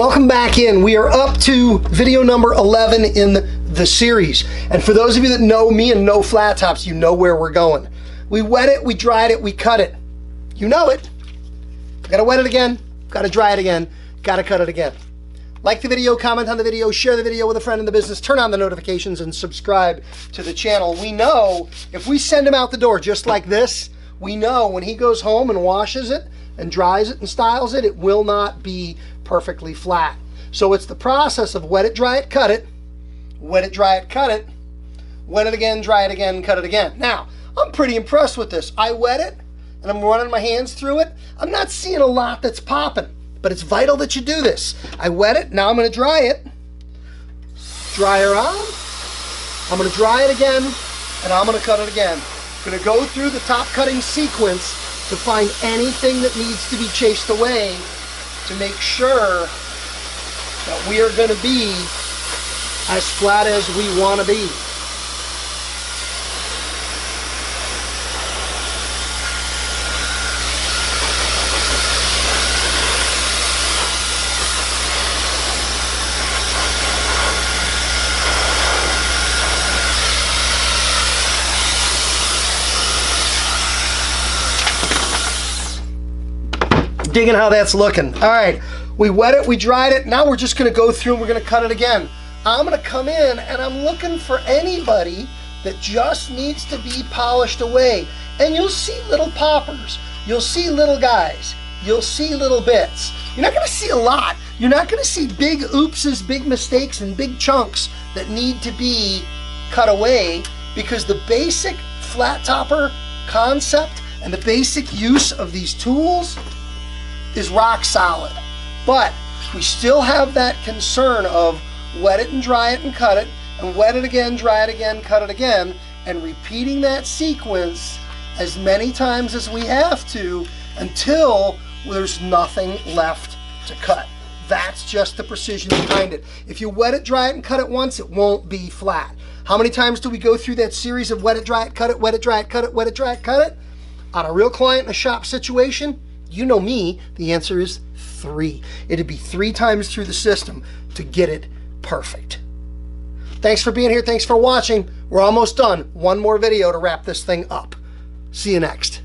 Welcome back in. We are up to video number 11 in the series. And for those of you that know me and know flat tops, you know where we're going. We wet it, we dried it, we cut it. You know it. Gotta wet it again, gotta dry it again, gotta cut it again. Like the video, comment on the video, share the video with a friend in the business, turn on the notifications and subscribe to the channel. We know if we send him out the door just like this, we know when he goes home and washes it and dries it and styles it, it will not be perfectly flat. So it's the process of wet it, dry it, cut it, wet it, dry it, cut it, wet it again, dry it again, cut it again. Now, I'm pretty impressed with this. I wet it and I'm running my hands through it. I'm not seeing a lot that's popping, but it's vital that you do this. I wet it, now I'm gonna dry it. Dry her on. I'm gonna dry it again, and I'm gonna cut it again. I'm gonna go through the top cutting sequence to find anything that needs to be chased away to make sure that we are gonna be as flat as we wanna be. Digging how that's looking. All right, we wet it, we dried it. Now we're just gonna go through and we're gonna cut it again. I'm gonna come in and I'm looking for anybody that just needs to be polished away. And you'll see little poppers. You'll see little guys. You'll see little bits. You're not gonna see a lot. You're not gonna see big oopses, big mistakes, and big chunks that need to be cut away, because the basic flat topper concept and the basic use of these tools is rock solid. But we still have that concern of wet it and dry it and cut it, and wet it again, dry it again, cut it again, and repeating that sequence as many times as we have to until there's nothing left to cut. That's just the precision behind it. If you wet it, dry it, and cut it once, it won't be flat. How many times do we go through that series of wet it, dry it, cut it, wet it, dry it, cut it, wet it, dry it, cut it? On a real client in a shop situation, you know me, the answer is 3. It'd be 3 times through the system to get it perfect. Thanks for being here. Thanks for watching. We're almost done. One more video to wrap this thing up. See you next.